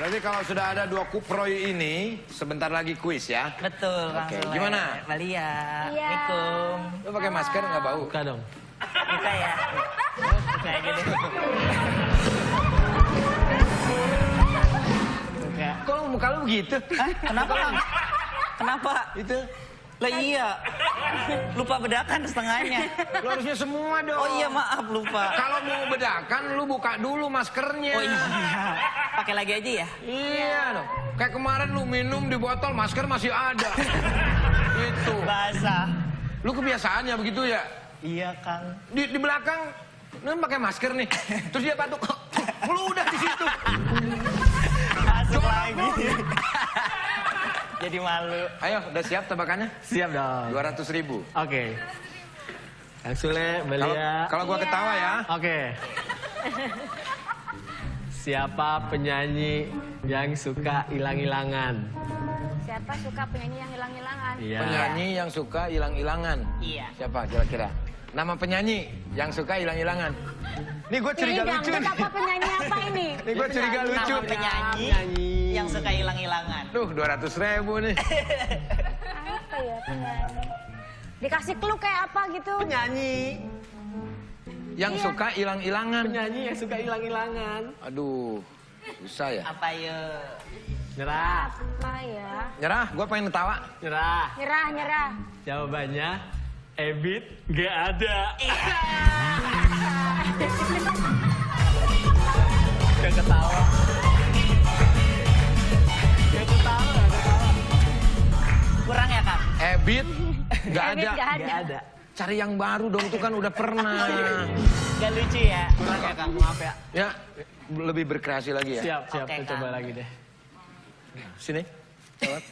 Berarti kalau sudah ada 2 kuproy ini, sebentar lagi kuis ya? Betul, Bang Oke, Sule. gimana? Malia. Iya. Assalamualaikum. Lu pakai masker nggak bau? Buka dong. Buka ya. Buka aja deh. Buka. Kok muka lu begitu? Hah? Kenapa, Bang? Kenapa? Itu. Lah iya. Lupa bedakan setengahnya. Lu harusnya semua dong. Oh iya, maaf lupa. Kalau mau bedakan, lu buka dulu maskernya. Oh iya. Pakai lagi aja ya? Iya dong. Kayak kemarin lu minum di botol, masker masih ada. Itu. Basah. Lu kebiasaannya begitu ya? Iya, Kang. Di belakang, lu pakai masker nih. Terus dia batuk. Lu udah di situ. Masuk lagi. Jadi malu. Ayo, udah siap tebakannya? Siap dong. 200.000. Oke. Kang Sule, Melia. Kalau gua ketawa ya. Oke. Siapa penyanyi yang suka hilang-hilangan? Siapa suka penyanyi yang hilang-hilangan? Iya. Penyanyi yang suka hilang-hilangan. Iya. Siapa kira-kira? Nama penyanyi yang suka hilang-hilangan. Nih gue curiga Ini lucu dangdut nih. apa penyanyi apa ini? Nih gue curiga lucu. Nama penyanyi yang suka hilang-hilangan. Duh, 200.000 nih. Apa ya penyanyi? Dikasih clue kayak apa gitu? Penyanyi. Yang suka hilang-hilangan. Penyanyi yang suka hilang-hilangan. Aduh, susah ya. Apa yuk? Nyerah. Apa ya? Nyerah, gue pengen ketawa. Nyerah. Nyerah, nyerah. Jawabannya Ebit gak ada. Gak ketawa. Gak ketawa. Kurang ya, Kang? Ebit, gak Ebit ada. gak Gak ada. Cari yang baru dong, itu kan udah pernah. Gak lucu ya? Kurang ya, Kang? Maaf ya. Ya, lebih berkreasi lagi ya. Siap, siap. Oke, Kita coba Kang. lagi deh. Sini. Lewat.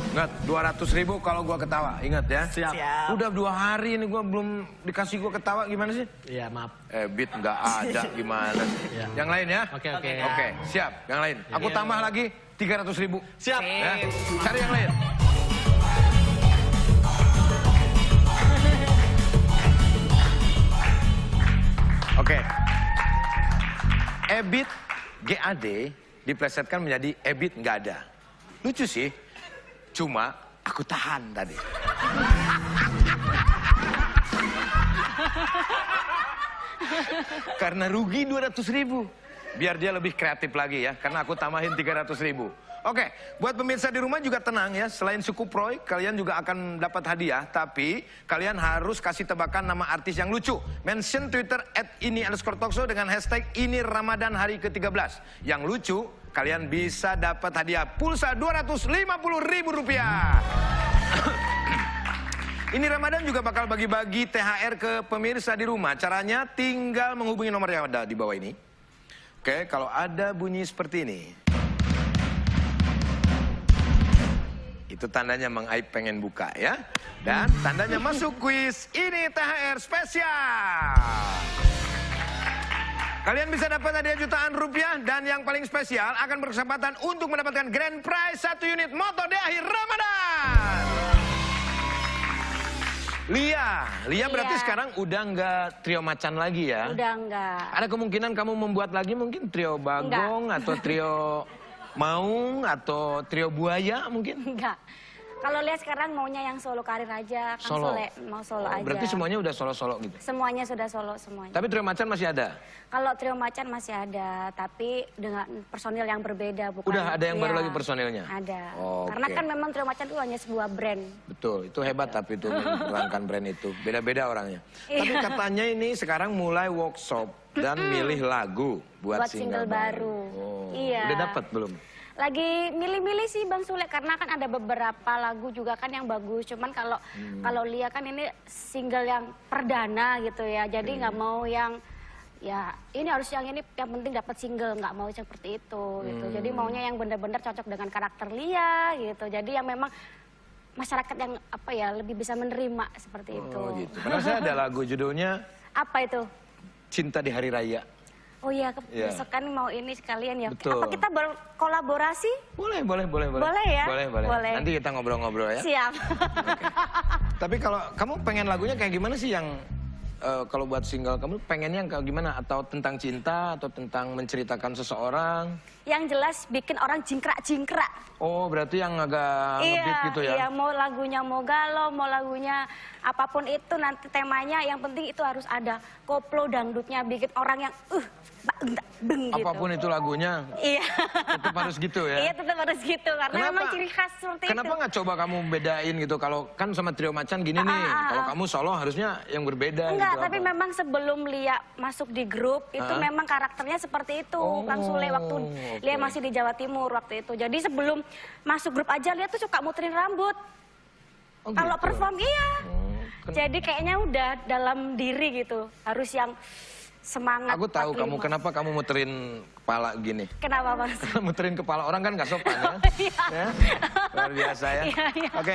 Ingat, 200.000 kalau gua ketawa. Ingat ya. Siap. Siap. Udah 2 hari ini gua belum dikasih gua ketawa, gimana sih? Iya, maaf. Ebit nggak ada, gimana? Iya. Yang lain ya? Oke, oke. Oke, siap. Yang lain. Aku tambah lagi 300.000. Siap. Ya. Cari yang lain. Oke. Ebit GAD diplesetkan menjadi Ebit nggak ada. Lucu sih. Cuma aku tahan tadi. Karena rugi 200.000. Biar dia lebih kreatif lagi ya. Karena aku tambahin 300.000. Oke, buat pemirsa di rumah juga tenang ya. Selain suku Proy, kalian juga akan dapat hadiah. Tapi kalian harus kasih tebakan nama artis yang lucu. Mention Twitter @ini_talkshow dengan hashtag ini Ramadan hari ke-13. Yang lucu, kalian bisa dapat hadiah pulsa Rp250.000. Ini Ramadan juga bakal bagi-bagi THR ke pemirsa di rumah. Caranya tinggal menghubungi nomor yang ada di bawah ini. Oke, kalau ada bunyi seperti ini, itu tandanya Mang Aib pengen buka ya. Dan tandanya masuk kuis ini THR spesial. Kalian bisa dapat hadiah jutaan rupiah. Dan yang paling spesial akan berkesempatan untuk mendapatkan grand prize 1 unit motor di akhir Ramadan. Lia berarti sekarang udah nggak trio macan lagi ya? Udah enggak. Ada kemungkinan kamu membuat lagi mungkin trio Bagong atau trio Maung atau trio Buaya mungkin? Enggak. Kalau lihat sekarang maunya yang solo karir aja. Kan Solo. mau solo aja. Berarti semuanya udah solo-solo gitu? Semuanya sudah solo semuanya. Tapi trio macan masih ada? Kalau trio macan masih ada, tapi dengan personil yang berbeda. Bukan, Udah ada yang baru Iya, lagi personilnya? Ada. Oke. Karena kan memang trio macan itu hanya sebuah brand. Betul, itu hebat tapi itu mempertahankan brand itu. Beda-beda orangnya. Iya. Tapi katanya ini sekarang mulai workshop dan milih lagu buat single baru. Oh, Iya. udah dapat belum? Lagi milih-milih sih Bang Sule, karena kan ada beberapa lagu juga kan yang bagus. Cuman kalau Lia kan ini single yang perdana gitu ya. Jadi nggak mau yang ya ini harus yang ini, yang penting dapat single, nggak mau seperti itu gitu. Jadi maunya yang benar-benar cocok dengan karakter Lia gitu. Jadi yang memang masyarakat yang apa ya lebih bisa menerima seperti itu. Oh gitu. Karena saya ada lagu judulnya Apa itu? Cinta di Hari Raya. Oh iya, Iya. besok kan mau ini sekalian ya. Betul. Apa kita berkolaborasi? Boleh. Boleh ya? Boleh. Boleh. Nanti kita ngobrol-ngobrol ya. Siap. Tapi kalau kamu pengen lagunya kayak gimana sih yang kalau buat single kamu pengennya yang kayak gimana? Atau tentang cinta atau tentang menceritakan seseorang? Yang jelas bikin orang jingkrak-jingkrak. Oh, berarti yang agak ngebeat gitu ya? Iya, mau lagunya mau galau, mau lagunya apapun itu nanti temanya yang penting itu harus ada koplo dangdutnya bikin orang yang beng gitu. Apapun itu lagunya, Iya. tetap harus gitu ya? Iya, tetap harus gitu karena memang ciri khas seperti kenapa itu. nggak coba kamu bedain gitu? Kalau kan sama Trio Macan gini nih, kalau kamu solo harusnya yang berbeda Enggak, gitu. tapi apa? memang sebelum Lia masuk di grup itu memang karakternya seperti itu. Kang Sule waktu oke. Lia masih di Jawa Timur waktu itu. Jadi sebelum masuk grup aja Lia tuh suka muterin rambut. Oh, Kalau gitu. perform iya. Jadi kayaknya udah dalam diri gitu. Harus yang semangat. Aku tahu 45. kamu kenapa kamu muterin kepala gini. Kenapa Mas? Karena muterin kepala orang kan nggak sopan ya. Iya. Ya? Luar biasa ya. Iya, iya. Oke.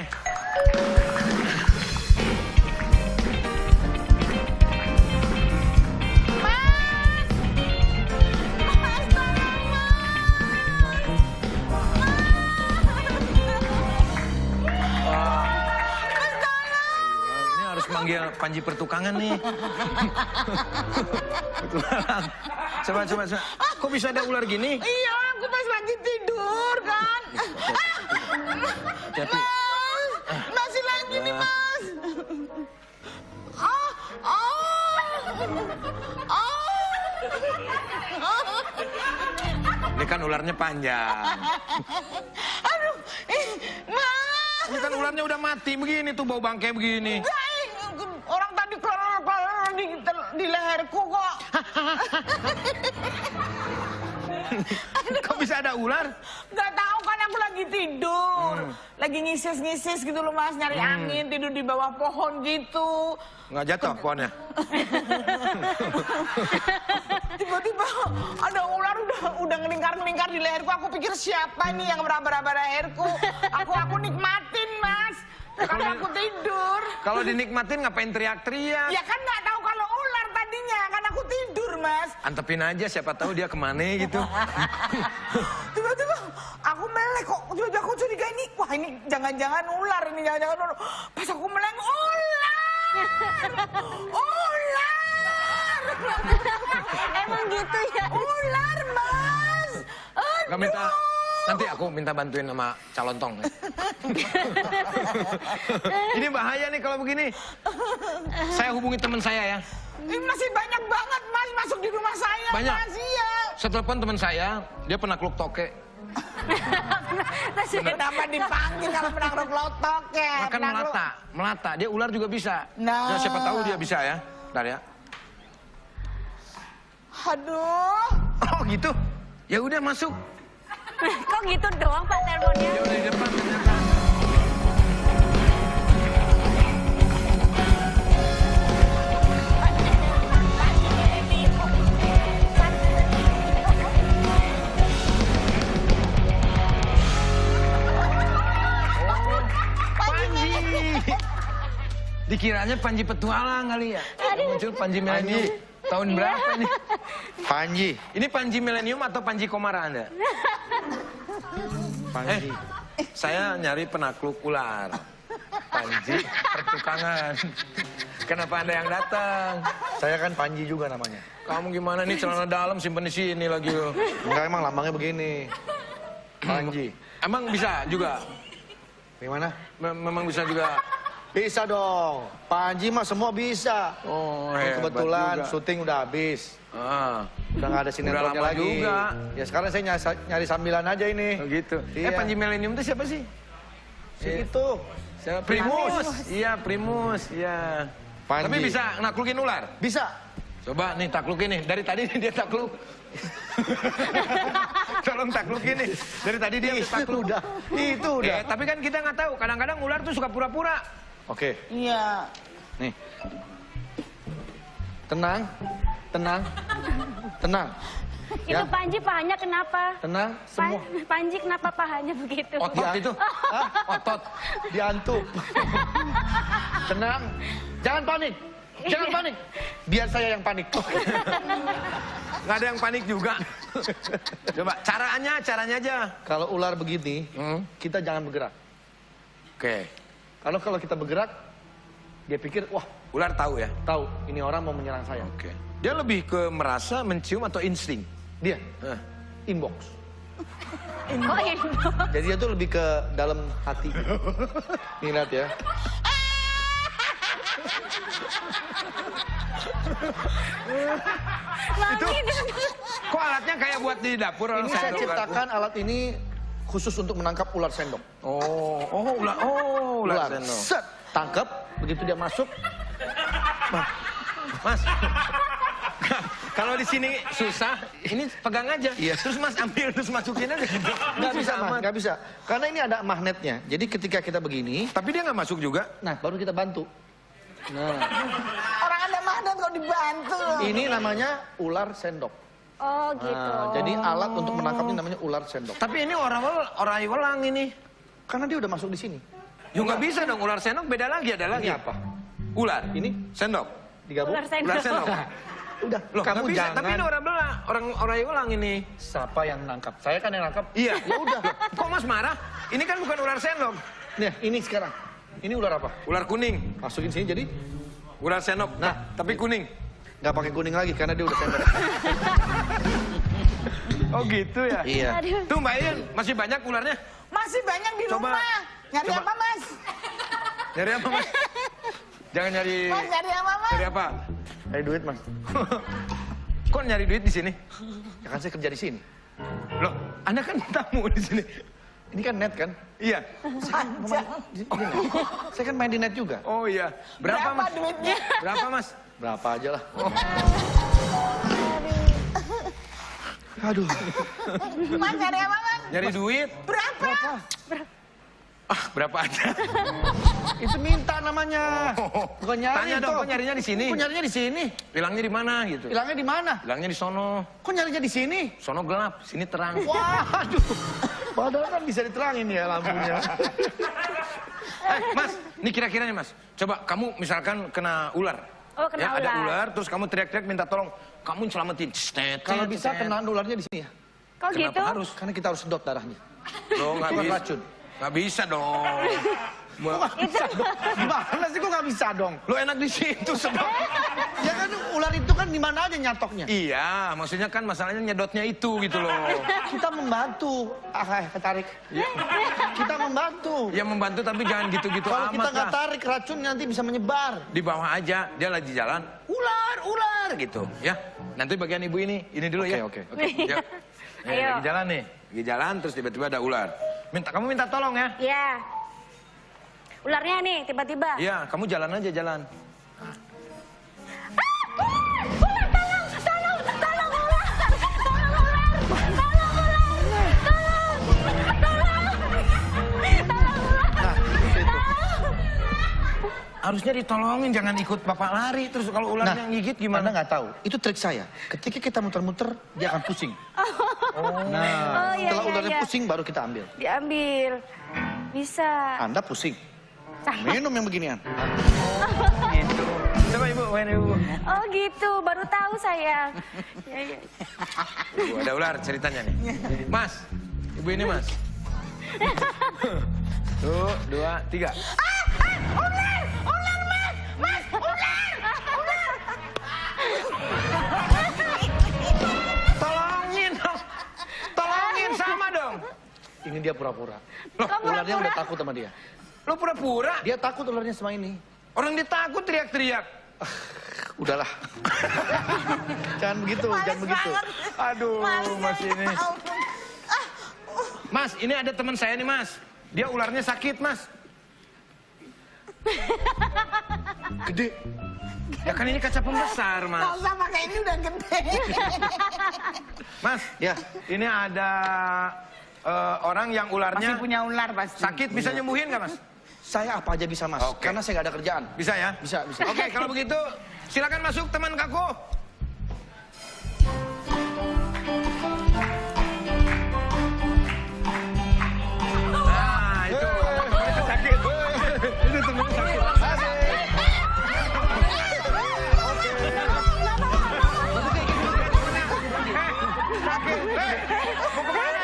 Ini harus manggil Panji Pertukangan nih. Pertukangan. Coba. Kok bisa ada ular gini? Iya, aku pas lagi tidur kan. Hati-hati. Masih lagi nih, Mas. Ini kan ularnya panjang. Aduh, Mas. Ini kan ularnya udah mati begini tuh, bau bangkai begini. Orang tadi keluar di leherku kok. Kok bisa ada ular? Gak tahu kan aku lagi tidur. Lagi ngisis-ngisis gitu loh, Mas. Nyari angin, tidur di bawah pohon gitu. Nggak jatuh pohonnya? Tiba-tiba ada ular udah ngelingkar-ngelingkar di leherku. Aku pikir siapa nih yang meraba-raba leherku. Aku nikmatin, Mas. Karena aku tidur. Kalau dinikmatin ngapain teriak-teriak? Ya kan nggak tahu kalau ular tadinya. Kan aku tidur, Mas. Antepin aja, siapa tahu dia kemana gitu. Tiba-tiba aku melek kok. Tiba-tiba aku curiga ini. Wah, ini jangan-jangan ular. Ini jangan-jangan ular. Pas aku melek, ular! Ular! Emang gitu ya? Ular, Mas! Nggak minta, nanti aku minta bantuin sama calon tong. Ini bahaya nih kalau begini. Saya hubungi teman saya ya. Ini masih banyak banget, Mas, masuk di rumah saya, Banyak? Mas. Iya. Saya telepon teman saya, dia penakluk toke. Kenapa dipanggil kalau penakluk lotok ya? Makan melata. Dia ular juga bisa. Nah. Ya, siapa tahu dia bisa ya. Bentar ya. Aduh. Oh gitu. Ya udah masuk. Kok gitu doang Pak teleponnya? Dia udah di depan ternyata. Panji. Dikiranya Panji Petualang kali ya. Muncul Panji Milenium. Tahun berapa nih? Panji. Ini Panji Milenium atau Panji Komara Anda? Panji. Saya nyari penakluk ular. Panji Pertukangan. Kenapa Anda yang datang? Saya kan Panji juga namanya. Kamu gimana nih celana dalam simpen di sini lagi lo? Enggak, emang lambangnya begini. Panji. Emang bisa juga? Gimana? Memang bisa juga. Bisa dong. Panji mah semua bisa. Oh, Ini hebat kebetulan juga. syuting udah habis. Ah, Udah nggak ada sinetronnya lama lagi. juga. Ya sekarang saya nyari sambilan aja ini. oh gitu. Iya. Panji Milenium itu siapa sih? Si itu. Siapa? Primus. Iya, Primus. Iya. Panji. Tapi bisa naklukin ular? Bisa. Coba nih taklukin nih. Dari tadi nih dia takluk. Tolong taklukin nih. Dari tadi dia takluk. Itu udah. Tapi kan kita nggak tahu. Kadang-kadang ular tuh suka pura-pura. Oke. Iya. Nih. Tenang. Tenang. Tenang. Itu Ya. Panji pahanya kenapa? Tenang semua. Panji kenapa pahanya begitu? Otot itu. Otot. Diantuk. Tenang. Jangan panik. Jangan panik. Biar saya yang panik. Nggak ada yang panik juga. Coba caranya aja. Kalau ular begini, kita jangan bergerak. Oke. Kalau kita bergerak, Dia pikir, wah, Ular tahu ya? tahu ini orang mau menyerang saya. Oke. Dia lebih ke merasa, mencium atau insting? Dia Nah. inbox. Oh ini. Jadi dia tuh lebih ke dalam hati. Nih lihat ya. Itu kok alatnya kayak buat di dapur orang Ini saya sendok, ciptakan alat ini khusus untuk menangkap ular sendok. ular sendok. Set, tangkap, begitu dia masuk, Mas. Kalau di sini susah, ini pegang aja. Iya. Terus Mas ambil terus masukin aja gitu. nggak bisa Susah mas, amat. nggak bisa. Karena ini ada magnetnya. Jadi ketika kita begini, Tapi dia nggak masuk juga. nah baru kita bantu. Nah, Orang ada magnet kok dibantu. ini namanya ular sendok. Oh gitu. Nah, jadi alat untuk menangkapnya namanya ular sendok. Tapi ini orang welang ini. Karena dia udah masuk di sini. Ya nggak bisa dong, ular sendok beda lagi, ada lagi. Ini apa? Ular. Ini Sendok. digabung. Ular sendok. Ular sendok. Udah, Loh, kamu nggak bisa. jangan. Tapi ini orang welang ini. Siapa yang nangkap? Saya kan yang nangkap. Iya. Ya udah. Kok Mas marah? Ini kan bukan ular sendok. Nih, ini sekarang. Ini ular apa? Ular kuning. Masukin sini jadi Ular sendok. Nah, tapi kuning. nggak pakai kuning lagi karena dia udah sendok. Oh gitu ya? Iya. Aduh. Tuh Mbak Ian, masih banyak ularnya? Masih banyak di Coba. rumah. Nyari Coba. apa, Mas? Nyari apa Mas? Jangan nyari... Mas, nyari apa, Mas? Nyari apa? Cari duit mas. Kok nyari duit di sini? Ya kan saya kerja di sini. Loh, Anda kan tamu di sini. Ini kan net kan? Iya. Saya kan main di net juga. Oh iya. Berapa Mas? duitnya? Berapa Mas? Berapa aja lah. Aduh. Mas, nyari apa, Mas? Nyari duit? Berapa? Ah, berapa aja? Itu minta namanya. Bukan nyari. Tanya dong, toh. kok nyarinya di sini? Kok nyarinya di sini? Hilangnya di mana gitu? Hilangnya di mana? Hilangnya di sono. Kok nyarinya di sini? Sono gelap, sini terang. Waduh. Padahal kan bisa diterangin ya lampunya. Mas, ini kira-kira nih Mas. Coba kamu misalkan kena ular. Oh, kena ya, ada ular. ular, terus kamu teriak-teriak minta tolong. Kamu selamatin. Kalau bisa kena ularnya di sini ya. Kok Kenapa gitu? harus? Karena kita harus sedot darahnya. Loh, nggak Bukan bisa. racun. Nggak bisa dong. Gimana sih kok nggak bisa dong? Lo enak di situ sedot. Ya kan ular itu kan di mana aja nyatoknya. Iya, maksudnya kan masalahnya nyedotnya itu gitu loh. Kita membantu. Ketarik. Kita membantu. Ya membantu tapi jangan gitu-gitu Kalau kita amat nggak lah. tarik racun nanti bisa menyebar. Di bawah aja, dia lagi jalan. Ular gitu ya. Nanti bagian ibu ini dulu ya. Oke. Yuk. Ayo. Lagi jalan nih. Lagi jalan terus tiba-tiba ada ular. Kamu minta tolong ya. Iya. Ularnya nih tiba-tiba. Iya, kamu jalan aja jalan. Harusnya ditolongin, jangan ikut bapak lari. Terus kalau ularnya gigit Anda gimana? nggak tahu. Itu trik saya. Ketika kita muter-muter, dia akan pusing. Nah, Oh, iya, setelah iya, ularnya iya. pusing, baru kita ambil. Diambil. Bisa. Anda pusing. Minum yang beginian. Gitu. Coba ibu, main ibu. Oh gitu, baru tahu saya. Ya, ya. Ibu, ada ular ceritanya nih. Mas, ibu ini mas. Tuh, 2, 3. Tolongin dong. Tolongin sama dong. Ini dia pura-pura. Loh, Kok Ularnya pura-pura? udah takut sama dia. lo pura-pura. Dia takut ularnya sama ini. Orang dia takut teriak-teriak. Udahlah. Jangan begitu, jangan begitu. Aduh, mas ini. Ampun. Mas, ini ada teman saya nih mas. Dia ularnya sakit mas. Gede. Ya kan ini kaca pembesar Nggak mas. usah pakai ini udah gede. Mas, Ya. ini ada orang yang ularnya Masih punya ular pasti. sakit. Bisa nyembuhin nggak mas? Saya apa aja bisa mas, Oke. karena saya nggak ada kerjaan. Bisa ya? Bisa, bisa. Oke, kalau begitu silakan masuk teman kaku. Nah, itu temannya sakit. Itu temannya sakit. Sakit. Mau kemana?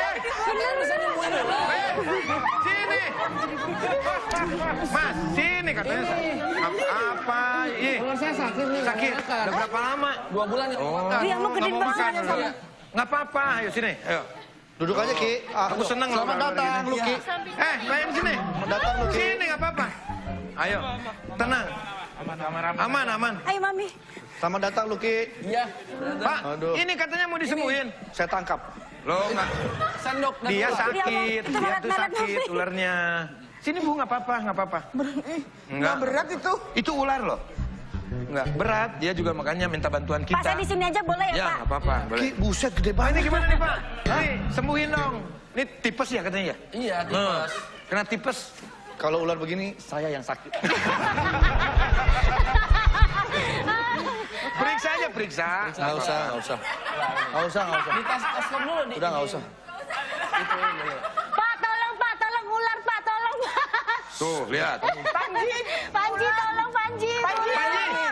Sini. Mas, sini katanya. Apa? Ih, Saya sakit nih. sakit. Udah berapa lama? 2 bulan ya. Oh, Iya, mau gede nggak mau banget. makan. Nggak apa-apa, ayo sini. Ayo. Duduk aja Ki. Aku seneng loh Selamat kalau datang gini. Luki. Kalian sini. Selamat datang Luki. Sini nggak apa-apa. Ayo, tenang. Aman, aman. Ayo Mami. Selamat datang Luki. Iya. Pak, Aduh. ini katanya mau disembuhin. Saya tangkap. Loh, nggak. Sendok dan Dia ular. sakit, Itu dia tuh meret-meret, sakit Mami. ularnya. Sini Bu, nggak apa-apa, nggak apa-apa. Nggak berat itu. Itu ular loh. Nggak berat, dia juga makanya minta bantuan Pak, saya kita. di sini aja boleh ya, Ya, Pak? nggak apa-apa, boleh. Ki, buset gede Pak, banget. ini gimana nih Pak? Nih, sembuhin dong. Ini tipes ya katanya ya? Iya, Nah, tipes. kena tipes. Kalau ular begini, saya yang sakit. Periksa aja, periksa. Nggak usah, nggak usah. Nggak usah, nggak usah. Di tes swab dulu. Udah nggak usah. Pak, tolong ular, Pak, tolong Pak. Tuh, lihat. Panji, tolong Panji.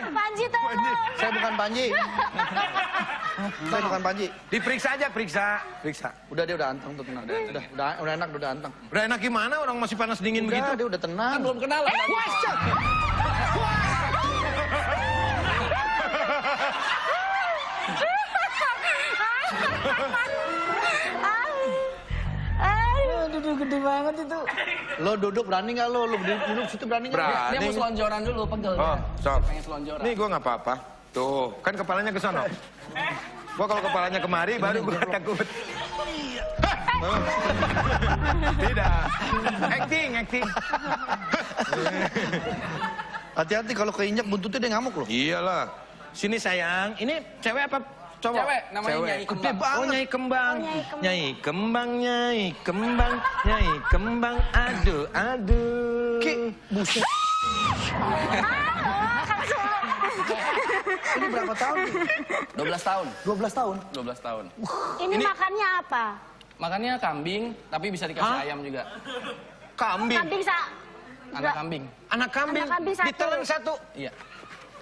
Panji, tolong. Saya bukan Panji. Saya bukan Panji. Diperiksa aja, periksa. Periksa. Udah dia udah anteng tuh tenang. Udah enak, udah anteng. Udah enak gimana orang masih panas dingin Udah, begitu? dia udah tenang. Kan belum kenalan. Aduh, gede banget itu. Lo duduk berani nggak lo? Lo duduk situ berani nggak? Berani. Dia mau selonjoran dulu, pegel. Oh, dia. sok. Pengen selonjoran. Nih gua nggak apa-apa. Tuh, kan kepalanya ke sono. Gua kalau kepalanya kemari baru gua takut. Oh. Tidak. Acting. Hati-hati kalau keinjak buntutnya dia ngamuk loh. Iyalah. Sini sayang. Ini cewek apa cowok? Cewek, namanya Nyai Kembang. Gede banget. Oh, Nyai Kembang. Oh, Nyai Kembang. Nyai Kembang, Nyai Kembang, Nyai Kembang. Aduh. Ki, buset. Ini berapa tahun nih? 12 tahun. 12 tahun. 12 tahun. Ini makannya apa? Makannya kambing, tapi bisa dikasih Hah? ayam juga. Kambing. Kambing Anak kambing. Anak kambing. Anak kambing satu. Ditelan satu. Iya.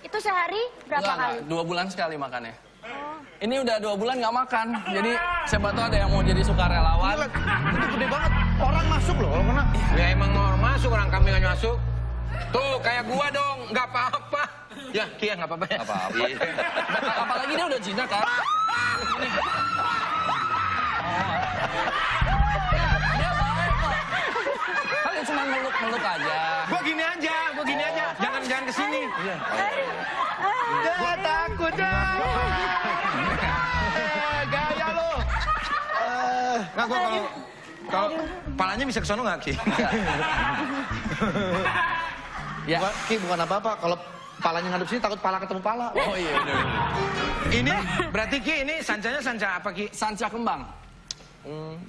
Itu sehari berapa kali? 2 bulan sekali makannya. Ini udah 2 bulan nggak makan. Jadi siapa tahu ada yang mau jadi sukarelawan. Itu gede banget. Orang masuk loh kalau kena. Ya emang mau masuk orang kambing aja masuk. Tuh kayak gua dong, nggak apa-apa. Ya, Kia nggak apa-apa ya. Apa-apa. Iya. Apalagi dia udah jinak kan. Dia baik kok. Kan dia cuma meluk-meluk aja. Gua gini aja. Jangan kesini. Iya. Ya takut dah. Gaya lo. Nggak gua kalau palanya bisa ke sono nggak Ki? Ya. Ki bukan apa-apa. Kalau palanya ngadep sini takut pala ketemu pala. Oh iya bener. Ini berarti Ki ini sancanya sanca apa Ki? Sanca kembang.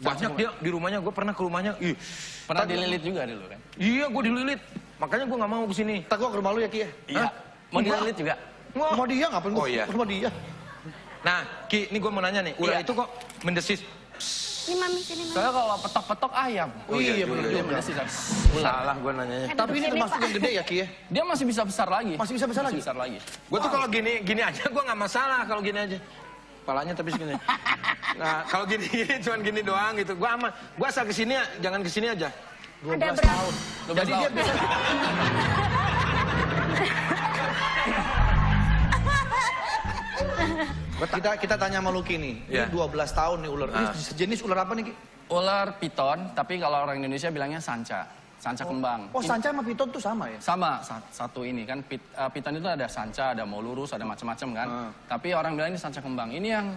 Banyak dia di rumahnya. Gua pernah ke rumahnya. Ih, Pernah dililit juga dulu kan? iya gua dililit. Makanya gua nggak mau kesini. Tak gua ke rumah lu ya Ki ya. Iya. Mau dililit juga? Rumah dia ngapain gua? Oh, iya. Rumah dia. Nah, Ki, ini gua mau nanya nih. Ular Iya. itu kok mendesis? Ini Mami, sini Mami. Soalnya kalau petok-petok ayam. Oh iya juga, bener iya. juga. Salah gua nanyanya. Tapi ini termasuk yang gede ya Ki ya. Dia masih bisa besar lagi. Masih bisa besar lagi? Besar lagi. Gue tuh kalau gini aja gue nggak masalah kalau gini aja. Palanya tapi segini. Nah kalau gini cuman gini doang gitu. Gue aman. Gue asal kesini jangan kesini aja. Ada berapa? Jadi dia bisa. Kita tanya sama Luki nih. Iya. Ini 12 tahun nih ular. Ini sejenis ular apa nih Ki? Ular piton, tapi kalau orang Indonesia bilangnya sanca. Sanca kembang. Oh sanca sama piton tuh sama ya? Sama, satu ini kan. Piton itu ada sanca, ada molurus, ada macam-macam kan. Tapi orang bilang ini sanca kembang. Ini yang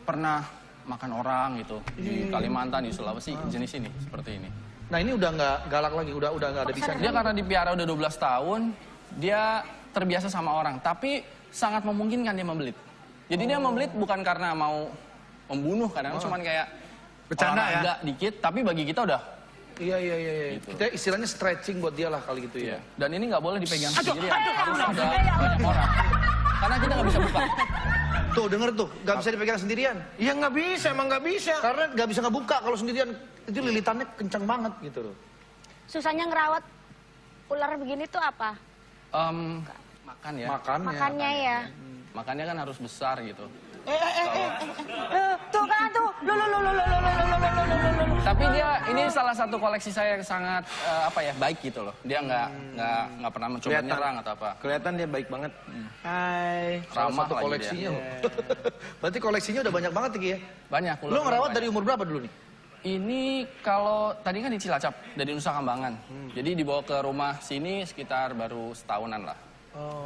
pernah makan orang gitu. Di Kalimantan, di Sulawesi, jenis ini. Seperti ini. Nah ini udah nggak galak lagi, udah nggak ada bisa. Dia karena dipiara udah 12 tahun, dia terbiasa sama orang. Tapi sangat memungkinkan dia membelit. Jadi dia membelit bukan karena mau membunuh, kadang cuman kayak Bercanda ya? olahraga dikit, tapi bagi kita udah. Iya. Gitu. Kita istilahnya stretching buat dia lah kali gitu ya. Dan ini nggak boleh dipegang sendirian, harus ada banyak orang. Karena kita nggak bisa buka. Tuh denger tuh, nggak bisa dipegang sendirian. Iya nggak bisa, emang nggak bisa. Karena nggak bisa ngebuka kalau sendirian. Itu lilitannya kencang banget gitu loh. Susahnya ngerawat ular begini tuh apa? Makan ya. Makannya ya. Makannya kan harus besar gitu. Tuh kan tuh, Tapi dia ini salah satu koleksi saya yang sangat baik gitu loh. Dia nggak pernah mencoba Kelihatan. nyerang atau apa. Kelihatan dia baik banget. Hai. Salah Ramah satu lagi koleksinya. dia. Berarti koleksinya udah banyak banget Ki ya? Banyak. Lu ngerawat dari umur berapa dulu nih? Ini kalau tadi kan di Cilacap, dari Nusa Kambangan. Jadi dibawa ke rumah sini sekitar baru setahunan lah.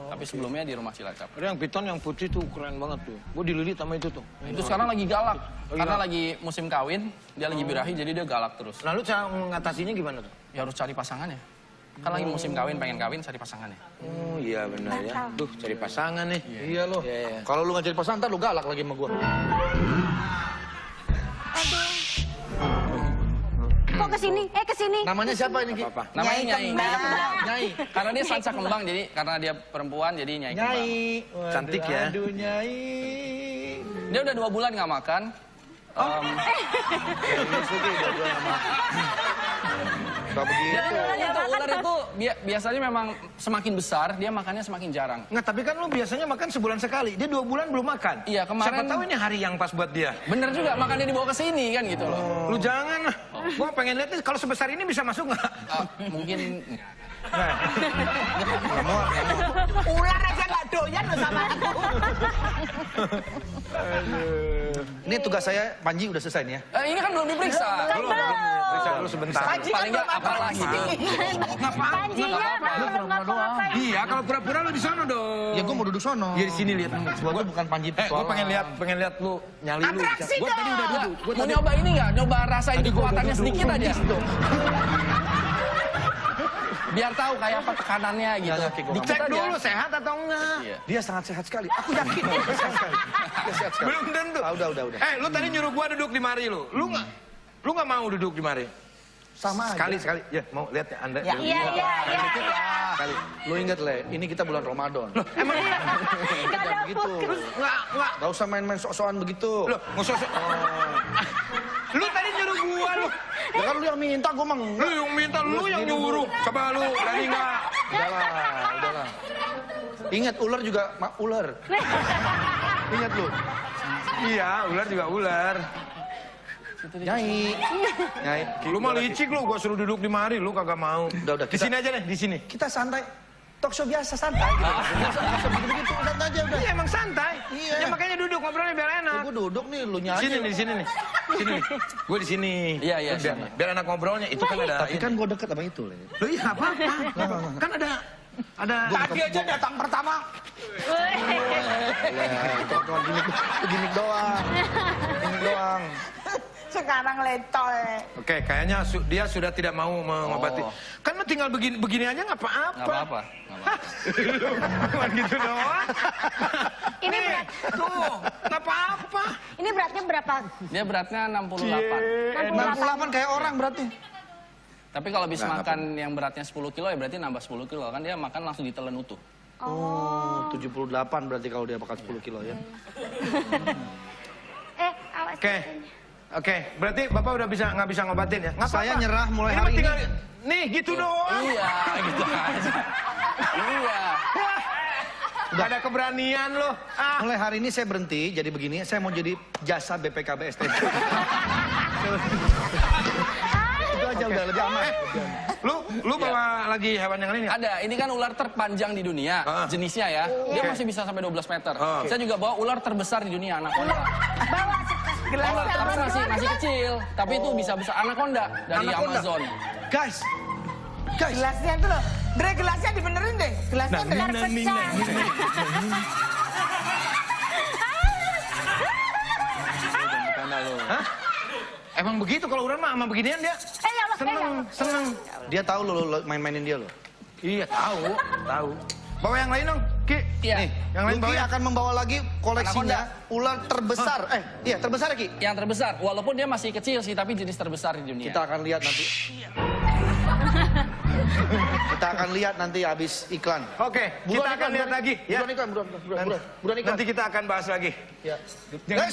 Tapi sebelumnya di rumah Cilacap. Ada yang piton yang putih tuh keren banget tuh. Gue dililit sama itu tuh. Itu sekarang lagi galak. Karena lagi musim kawin, dia lagi birahi jadi dia galak terus. Lalu cara mengatasinya gimana tuh? Ya harus cari pasangannya. Kan lagi musim kawin, pengen kawin, cari pasangannya. Oh iya benar ya. Duh cari pasangan nih. Iya loh. Kalau lu nggak jadi pasangan, ntar lu galak lagi sama gua. Kok kesini? Kesini. Namanya siapa ini Ki? Apa? Namanya Nyai. Nyai. Karena dia sanca kembang, jadi karena dia perempuan, jadi Nyai kembang. Nyai. Waduh, Cantik ya. Aduh Nyai. Dia udah 2 bulan nggak makan. Gak begitu. Itu ular itu biasanya memang semakin besar, dia makannya semakin jarang. Nggak, tapi kan lu biasanya makan sebulan sekali. Dia 2 bulan belum makan. Iya, kemarin- Siapa tahu ini hari yang pas buat dia. Bener juga, makanya dibawa ke sini kan gitu loh. Lu jangan lah. Gua pengen lihat nih, kalau sebesar ini bisa masuk nggak? Mungkin Nah. Nggak mau. Ular aja nggak doyan loh sama aku. Ini tugas saya, Panji udah selesai nih ya. ini kan belum diperiksa. Periksa dulu sebentar. Panji kan Paling nggak belum apa apa lagi? Panjinya belum ngapa-ngapain. Iya, kalau pura-pura lu di sana dong. Ya gua mau duduk sono. Iya di sini lihat. Gua tuh bukan Panji Gua petualang. pengen lihat lu nyali lu. Atraksi Gua tadi udah duduk. Gua Mau tadi nyoba ini nggak? Nyoba rasain kekuatannya sedikit aja. Biar tahu kayak apa tekanannya gitu. Nggak, Ki, gua Dikit cek aja. dulu sehat atau enggak. Iya. Dia sangat sehat sekali. Aku yakin dia sehat sekali. Dia sehat sekali. Belum tentu. Ah, udah. Lu tadi nyuruh gua duduk di mari lu. Lu nggak mau duduk di mari? Sama aja. Sekali. Ya, mau lihat ya Anda. Ya. dulu. Iya. Sekali. Lu inget Le, ini kita bulan Ramadan. Emang Gak ada Begitu. nggak. Gak usah main-main sok-sokan begitu. Loh, ngusuk. Lu tadi nyuruh gua lu. Ya kan lu yang minta, gua mah Lu enggak. yang minta, lu yang nyuruh. Coba lu berani nggak? Udahlah. Ingat ular juga ular. Ingat lu. Iya, ular juga ular. Nyai. Lu mah licik lu, gua suruh duduk di mari, lu kagak mau. Udah, Di sini aja deh, di sini. Kita santai. Talk show biasa santai gitu. Nggak usah begitu-begitu, santai aja udah. Iya emang santai. Iya. Ya makanya duduk ngobrolnya biar enak. Gue duduk nih, lu nyanyi. Sini nih, di sini nih. Sini nih. Gue di sini. Iya, Biar, sini. biar enak ngobrolnya. Itu kan ada. Tapi kan gue deket sama itu. Le. Lu iya apa? Kan ada Tadi aja datang pertama. Cuma gimmick doang. Gimmick doang. Sekarang letoy. Oke, kayaknya dia sudah tidak mau mengobati. Kan lu tinggal begini aja nggak apa-apa. Nggak apa-apa. Cuma gitu doang. Ini berat. Tuh, nggak apa-apa. Ini beratnya berapa? Dia beratnya 68. 68 kayak orang berarti. Tapi kalau habis makan yang beratnya 10 kilo ya berarti nambah 10 kilo. Kan dia makan langsung ditelan utuh. Oh, 78 berarti kalau dia makan 10 kilo ya. Awas. Oke, berarti Bapak udah nggak bisa ngobatin ya? Nggak Saya apa-apa. nyerah mulai Ini hari mah tinggal, ini. Nih, gitu doang. Iya, gitu aja. Iya. Gak ada keberanian loh. Mulai hari ini saya berhenti jadi begini, saya mau jadi jasa BPKB STB. Itu aja udah lebih aman. Lu bawa lagi hewan yang lain nggak? Ada, ini kan ular terpanjang di dunia, jenisnya ya. Dia masih bisa sampai 12 meter. Saya juga bawa ular terbesar di dunia, anaconda. Bawa Tapi masih kecil, tapi itu bisa besar. Anaconda dari Anaconda. Amazon. Guys, Gelasnya tuh loh. Dre, gelasnya dibenerin deh. Gelasnya terpecah. Hah? Emang begitu kalau ular mah sama beginian dia? Ya Allah, Seneng. dia tahu lo main-mainin dia lo. Iya, tahu. Bawa yang lain dong, Ki. Iya. Nih, yang lain bawa Luki ya. akan membawa lagi koleksinya ular terbesar. Iya terbesar ya Ki. Yang terbesar, walaupun dia masih kecil sih, tapi jenis terbesar di dunia. Kita akan lihat nanti. Kita akan lihat nanti habis iklan. Oke, kita akan lihat lagi. Ya. Buruan iklan, buruan iklan. Nanti kita akan bahas lagi. Ya. Jangan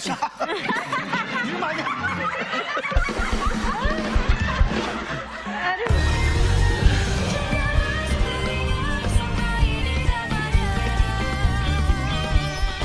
Diem aja. Aduh.